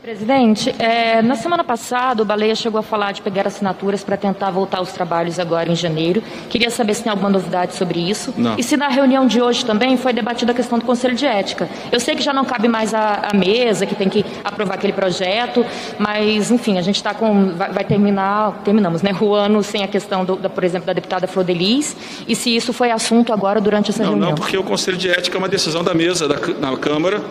Presidente, na semana passada o Baleia chegou a falar de pegar assinaturas para tentar voltar aos trabalhos agora em janeiro. Queria saber se tem alguma novidade sobre isso. Não. E se na reunião de hoje também foi debatida a questão do Conselho de Ética. Eu sei que já não cabe mais à mesa, que tem que aprovar aquele projeto, mas, enfim, a gente está terminamos, né, o ano sem a questão, por exemplo, da deputada Flor de Lis, e se isso foi assunto agora durante essa reunião. Não, porque o Conselho de Ética é uma decisão da mesa na Câmara,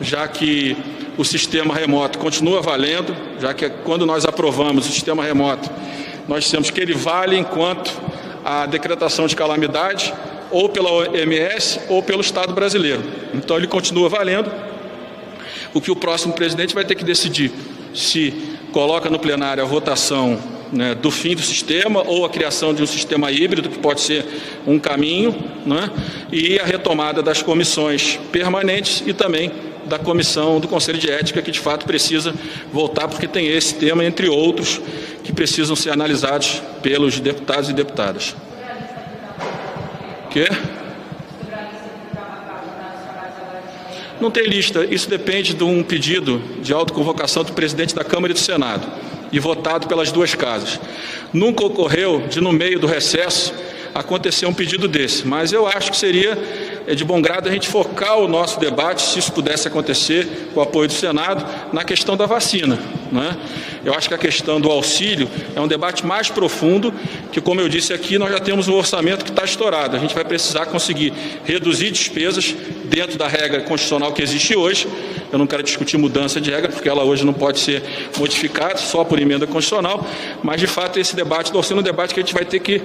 já que o sistema remoto continua valendo, já que quando nós aprovamos o sistema remoto, nós dissemos que ele vale enquanto a decretação de calamidade, ou pela OMS ou pelo Estado brasileiro. Então ele continua valendo. O que o próximo presidente vai ter que decidir se coloca no plenário a votação, né, do fim do sistema ou a criação de um sistema híbrido, que pode ser um caminho, né, e a retomada das comissões permanentes e também da comissão do Conselho de Ética, que de fato precisa voltar, porque tem esse tema, entre outros, que precisam ser analisados pelos deputados e deputadas. Quê? Não tem lista. Isso depende de um pedido de autoconvocação do presidente da Câmara e do Senado, e votado pelas duas casas. Nunca ocorreu de, no meio do recesso, acontecer um pedido desse, mas eu acho que seria de bom grado a gente focar o nosso debate, se isso pudesse acontecer, com o apoio do Senado, na questão da vacina, né? Eu acho que a questão do auxílio é um debate mais profundo, que, como eu disse aqui, nós já temos um orçamento que está estourado. A gente vai precisar conseguir reduzir despesas dentro da regra constitucional que existe hoje. Eu não quero discutir mudança de regra, porque ela hoje não pode ser modificada só por emenda constitucional, mas, de fato, esse debate do auxílio é um debate que a gente vai ter que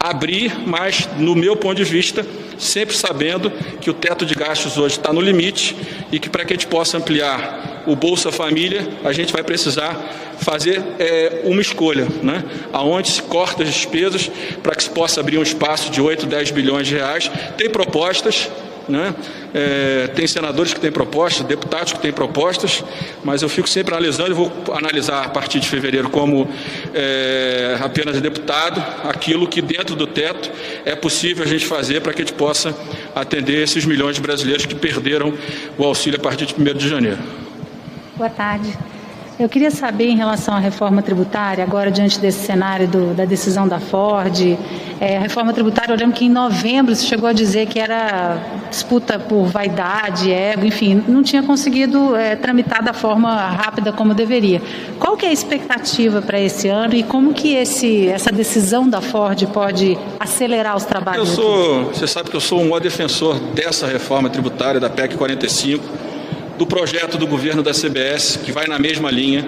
abrir, mas, no meu ponto de vista, sempre sabendo que o teto de gastos hoje está no limite e que, para que a gente possa ampliar o Bolsa Família, a gente vai precisar fazer uma escolha, né? Aonde se corta as despesas para que se possa abrir um espaço de 8, 10 bilhões de reais. Tem propostas, né? Tem senadores que têm propostas, deputados que têm propostas, mas eu fico sempre analisando, e vou analisar a partir de fevereiro como apenas deputado, aquilo que dentro do teto é possível a gente fazer para que a gente possa atender esses milhões de brasileiros que perderam o auxílio a partir de 1º de janeiro. Boa tarde. Eu queria saber, em relação à reforma tributária, agora diante desse cenário da decisão da Ford, a reforma tributária, eu lembro que em novembro você chegou a dizer que era disputa por vaidade, ego, enfim, não tinha conseguido tramitar da forma rápida como deveria. Qual que é a expectativa para esse ano e como que essa decisão da Ford pode acelerar os trabalhos? Você sabe que eu sou um maior defensor dessa reforma tributária, da PEC 45, do projeto do governo da CBS, que vai na mesma linha,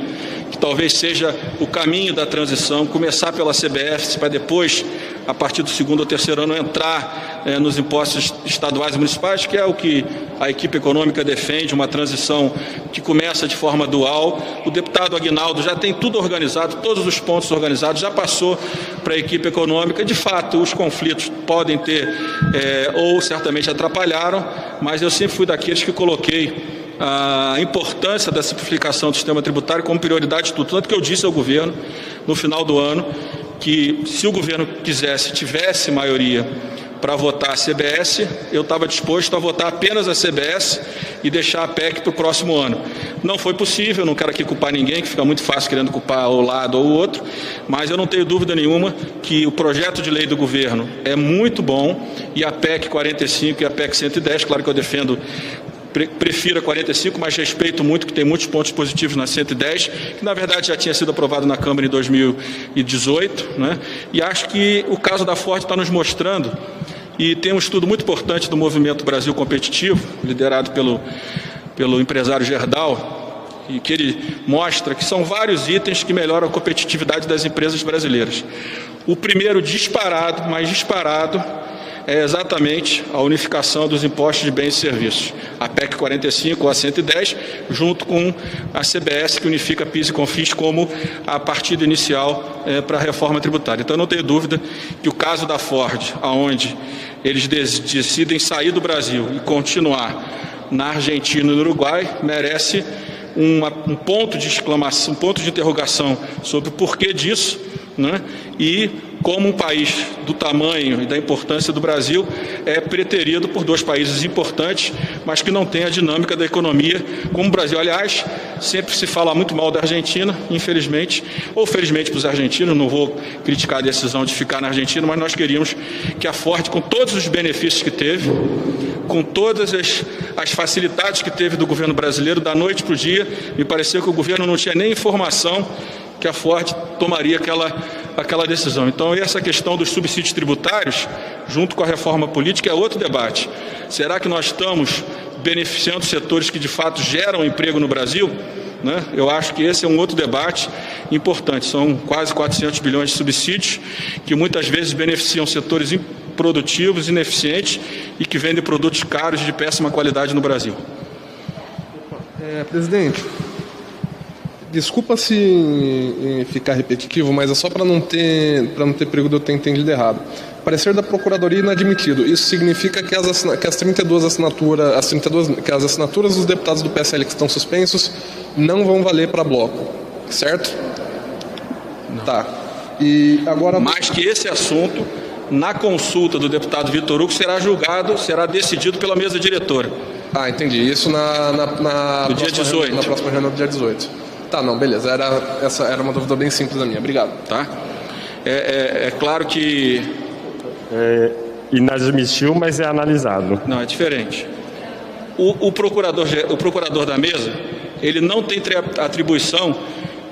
que talvez seja o caminho da transição, começar pela CBS, para depois, a partir do 2º ou 3º ano, entrar nos impostos estaduais e municipais, que é o que a equipe econômica defende, uma transição que começa de forma dual. O deputado Aguinaldo já tem tudo organizado, todos os pontos organizados, já passou para a equipe econômica. De fato, os conflitos podem ter, ou certamente atrapalharam, mas eu sempre fui daqueles que coloquei a importância da simplificação do sistema tributário como prioridade de tudo. Tanto que eu disse ao governo, no final do ano, que se o governo tivesse maioria para votar a CBS, eu estava disposto a votar apenas a CBS e deixar a PEC para o próximo ano. Não foi possível, não quero aqui culpar ninguém, que fica muito fácil querendo culpar o lado ou o outro, mas eu não tenho dúvida nenhuma que o projeto de lei do governo é muito bom, e a PEC 45 e a PEC 110, claro que eu prefiro a 45, mas respeito muito, que tem muitos pontos positivos na 110, que na verdade já tinha sido aprovado na Câmara em 2018, né? E acho que o caso da Ford está nos mostrando, e tem um estudo muito importante do Movimento Brasil Competitivo, liderado pelo empresário Gerdau, e que ele mostra que são vários itens que melhoram a competitividade das empresas brasileiras. O primeiro disparado, é exatamente a unificação dos impostos de bens e serviços. A PEC 45 ou a 110, junto com a CBS, que unifica PIS e COFINS como a partida inicial para a reforma tributária. Então, não tenho dúvida que o caso da Ford, onde eles decidem sair do Brasil e continuar na Argentina e no Uruguai, merece um ponto de exclamação, um ponto de interrogação sobre o porquê disso, né? E como um país do tamanho e da importância do Brasil é preterido por dois países importantes, mas que não tem a dinâmica da economia como o Brasil. Aliás, sempre se fala muito mal da Argentina, infelizmente, ou felizmente para os argentinos, não vou criticar a decisão de ficar na Argentina, mas nós queríamos que a Ford, com todos os benefícios que teve, com todas as facilidades que teve do governo brasileiro, da noite para o dia, me pareceu que o governo não tinha nem informação que a Ford tomaria aquela decisão. Então, essa questão dos subsídios tributários, junto com a reforma política, é outro debate. Será que nós estamos beneficiando setores que, de fato, geram emprego no Brasil? Né? Eu acho que esse é um outro debate importante. São quase 400 bilhões de subsídios que muitas vezes beneficiam setores improdutivos, ineficientes e que vendem produtos caros de péssima qualidade no Brasil. Presidente, desculpa se ficar repetitivo, mas é só para não ter perigo de eu ter entendido errado. Parecer da Procuradoria inadmitido. Isso significa que as 32 assinaturas dos deputados do PSL que estão suspensos não vão valer para bloco, certo? Não. Tá. E agora... Mas que esse assunto, na consulta do deputado Vitor Hugo, será decidido pela mesa diretora. Ah, entendi. Isso no dia 18. Na próxima reunião do dia 18. Tá, não, beleza. Essa era uma dúvida bem simples da minha. Obrigado. Tá? É claro que... inadmissível, mas é analisado. Não, é diferente. O procurador da mesa, ele não tem atribuição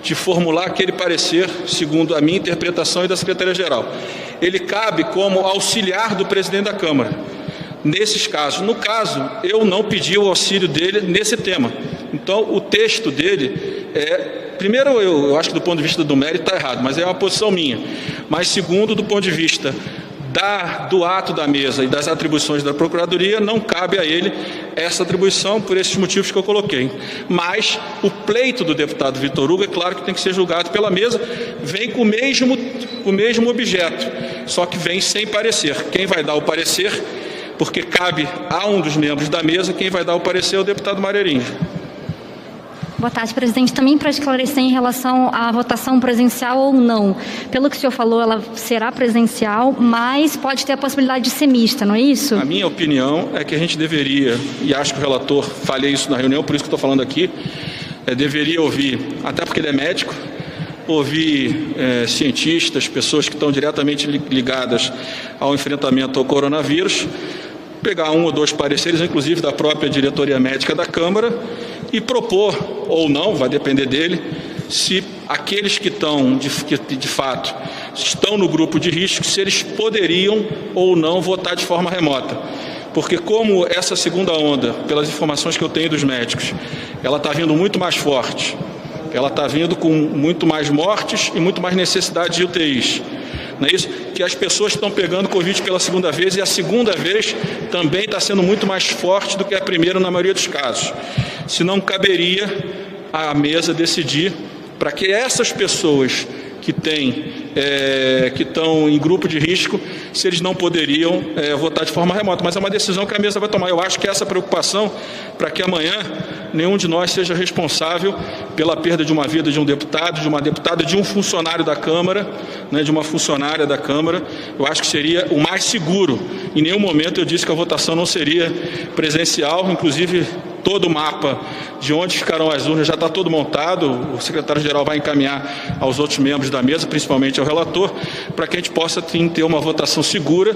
de formular aquele parecer, segundo a minha interpretação e da Secretaria-Geral. Ele cabe como auxiliar do presidente da Câmara, nesses casos. No caso, eu não pedi o auxílio dele nesse tema. Então, o texto dele primeiro, eu acho que do ponto de vista do mérito está errado, mas é uma posição minha. Mas, segundo, do ponto de vista do ato da mesa e das atribuições da Procuradoria, não cabe a ele essa atribuição por esses motivos que eu coloquei. Mas o pleito do deputado Vitor Hugo, é claro que tem que ser julgado pela mesa, vem com o mesmo objeto, só que vem sem parecer. Quem vai dar o parecer, porque cabe a um dos membros da mesa, quem vai dar o parecer é o deputado Marerins. Boa tarde, presidente. Também para esclarecer em relação à votação presencial ou não. Pelo que o senhor falou, ela será presencial, mas pode ter a possibilidade de ser mista, não é isso? A minha opinião é que a gente deveria, e acho que o relator falei isso na reunião, por isso que estou falando aqui, deveria ouvir, até porque ele é médico, ouvir cientistas, pessoas que estão diretamente ligadas ao enfrentamento ao coronavírus, pegar um ou dois pareceres, inclusive da própria diretoria médica da Câmara, e propor, ou não, vai depender dele, se aqueles que de fato estão no grupo de risco, se eles poderiam ou não votar de forma remota. Porque como essa segunda onda, pelas informações que eu tenho dos médicos, ela está vindo muito mais forte, ela está vindo com muito mais mortes e muito mais necessidade de UTIs. Não é isso? Que as pessoas estão pegando Covid pela segunda vez e a segunda vez também está sendo muito mais forte do que a primeira na maioria dos casos. Se não caberia à mesa decidir para que essas pessoas que estão em grupo de risco, se eles não poderiam votar de forma remota. Mas é uma decisão que a mesa vai tomar. Eu acho que essa preocupação, para que amanhã nenhum de nós seja responsável pela perda de uma vida de um deputado, de uma deputada, de um funcionário da Câmara, né, de uma funcionária da Câmara, eu acho que seria o mais seguro. Em nenhum momento eu disse que a votação não seria presencial, inclusive todo o mapa de onde ficarão as urnas já está todo montado, o secretário-geral vai encaminhar aos outros membros da mesa, principalmente ao relator, para que a gente possa ter uma votação segura,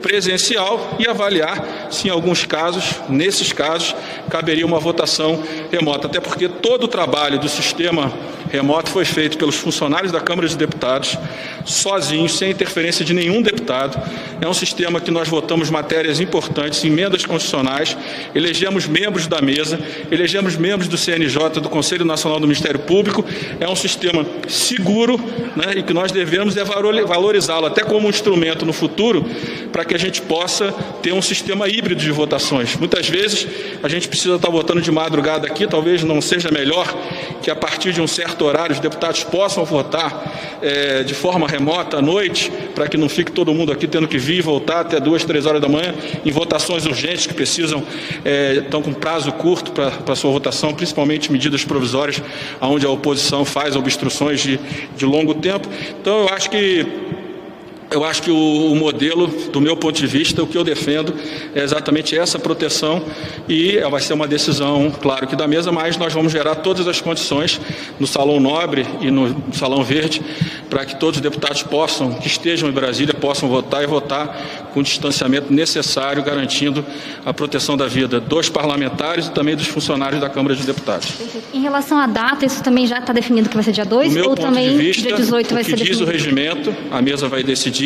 presencial e avaliar se em alguns casos, nesses casos, caberia uma votação remota, até porque todo o trabalho do sistema remoto foi feito pelos funcionários da Câmara de Deputados, sozinhos, sem interferência de nenhum deputado. É um sistema que nós votamos matérias importantes, emendas constitucionais, elegemos membros da mesa, elegemos membros do CNJ, do Conselho Nacional do Ministério Público. É um sistema seguro, né, e que nós devemos valorizá-lo até como um instrumento no futuro para que a gente possa ter um sistema híbrido de votações. Muitas vezes a gente precisa estar votando de madrugada aqui, talvez não seja melhor que a partir de um certo horário os deputados possam votar de forma remota à noite, para que não fique todo mundo aqui tendo que vir e voltar até 2, 3 horas da manhã em votações urgentes que precisam, estão com prazo curto para sua votação, principalmente medidas provisórias, onde a oposição faz obstruções de longo tempo. Então, eu acho que Eu acho que o modelo, do meu ponto de vista, o que eu defendo é exatamente essa proteção e vai ser uma decisão, claro que da mesa, mas nós vamos gerar todas as condições no Salão Nobre e no Salão Verde para que todos os deputados que estejam em Brasília, possam votar e votar com o distanciamento necessário, garantindo a proteção da vida dos parlamentares e também dos funcionários da Câmara de Deputados. Em relação à data, isso também já está definido que vai ser dia 2 ou também dia 18 vai ser definido? O que diz o regimento, a mesa vai decidir,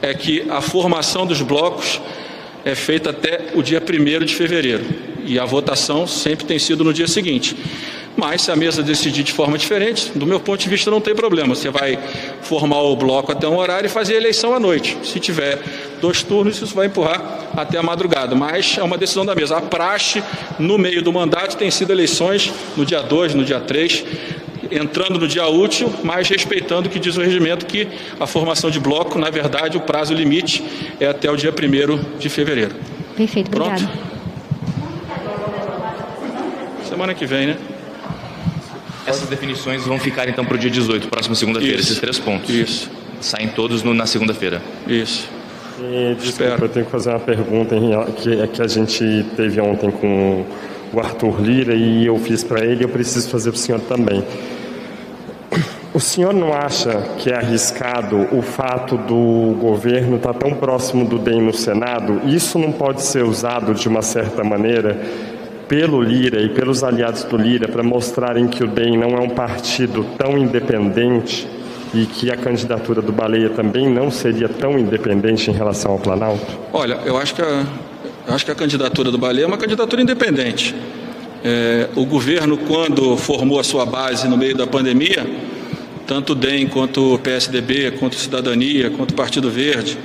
é que a formação dos blocos é feita até o dia 1º de fevereiro e a votação sempre tem sido no dia seguinte. Mas se a mesa decidir de forma diferente, do meu ponto de vista não tem problema. Você vai formar o bloco até um horário e fazer a eleição à noite. Se tiver 2 turnos, isso vai empurrar até a madrugada. Mas é uma decisão da mesa. A praxe, no meio do mandato, tem sido eleições no dia 2, no dia 3, entrando no dia útil, mas respeitando o que diz o regimento, que a formação de bloco, na verdade, o prazo limite é até o dia 1º de fevereiro. Perfeito, obrigado. Pronto? Semana que vem, né? Essas definições vão ficar, então, para o dia 18, próxima segunda-feira, esses 3 pontos. Isso. Saem todos na segunda-feira. Isso. Desculpa, eu tenho que fazer uma pergunta que a gente teve ontem com o Arthur Lira e eu fiz para ele, eu preciso fazer para o senhor também. O senhor não acha que é arriscado o fato do governo estar tão próximo do DEM no Senado? Isso não pode ser usado de uma certa maneira pelo Lira e pelos aliados do Lira para mostrarem que o DEM não é um partido tão independente e que a candidatura do Baleia também não seria tão independente em relação ao Planalto? Olha, eu acho que a candidatura do Baleia é uma candidatura independente. O governo, quando formou a sua base no meio da pandemia, tanto o DEM quanto o PSDB, quanto a Cidadania, quanto o Partido Verde,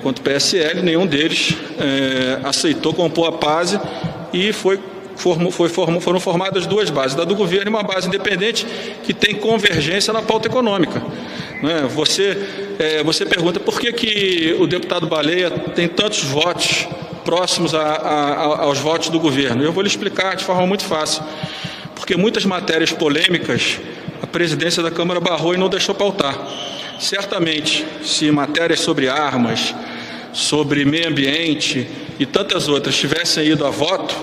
quanto o PSL, nenhum deles aceitou compor a base e foram formadas 2 bases, da do governo e uma base independente que tem convergência na pauta econômica. Você pergunta por que o deputado Baleia tem tantos votos próximos aos votos do governo. Eu vou lhe explicar de forma muito fácil. Porque muitas matérias polêmicas a presidência da Câmara barrou e não deixou pautar. Certamente, se matérias sobre armas, sobre meio ambiente e tantas outras tivessem ido a voto,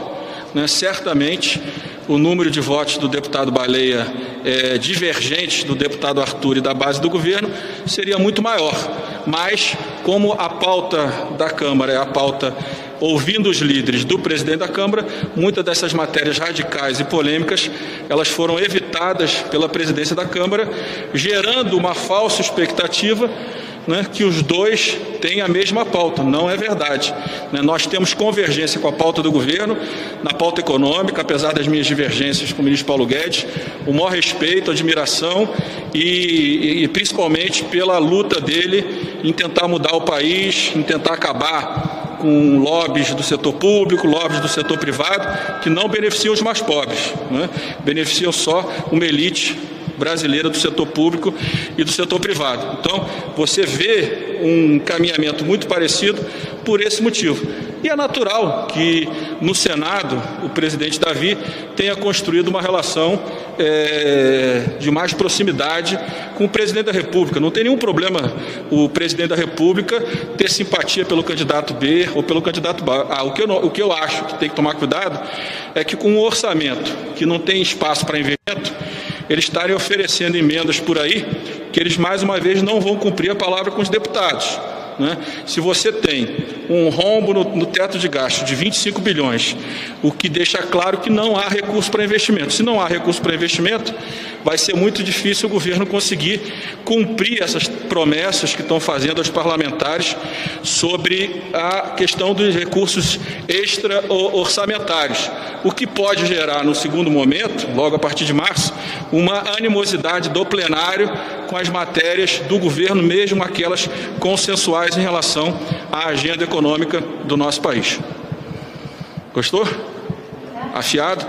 certamente o número de votos do deputado Baleia divergentes do deputado Arthur e da base do governo seria muito maior. Mas, como a pauta da Câmara é a pauta ouvindo os líderes do presidente da Câmara, muitas dessas matérias radicais e polêmicas, elas foram evitadas pela presidência da Câmara, gerando uma falsa expectativa que os 2 têm a mesma pauta. Não é verdade. Nós temos convergência com a pauta do governo, na pauta econômica, apesar das minhas divergências com o ministro Paulo Guedes, o maior respeito, admiração e principalmente pela luta dele em tentar mudar o país, em tentar acabar com lobbies do setor público, lobbies do setor privado, que não beneficiam os mais pobres, beneficiam só uma elite brasileira do setor público e do setor privado. Então, você vê um caminhamento muito parecido por esse motivo. E é natural que, no Senado, o presidente Davi tenha construído uma relação de mais proximidade com o presidente da República. Não tem nenhum problema o presidente da República ter simpatia pelo candidato B ou pelo candidato A. O que eu acho que tem que tomar cuidado é que, com um orçamento que não tem espaço para investimento, eles estarem oferecendo emendas por aí que eles, mais uma vez, não vão cumprir a palavra com os deputados. Se você tem um rombo no teto de gasto de 25 bilhões, o que deixa claro que não há recurso para investimento. Se não há recurso para investimento, vai ser muito difícil o governo conseguir cumprir essas promessas que estão fazendo aos parlamentares sobre a questão dos recursos extra-orçamentários, o que pode gerar, no segundo momento, logo a partir de março, uma animosidade do plenário com as matérias do governo, mesmo aquelas consensuais em relação à agenda econômica do nosso país. Gostou? Afiado?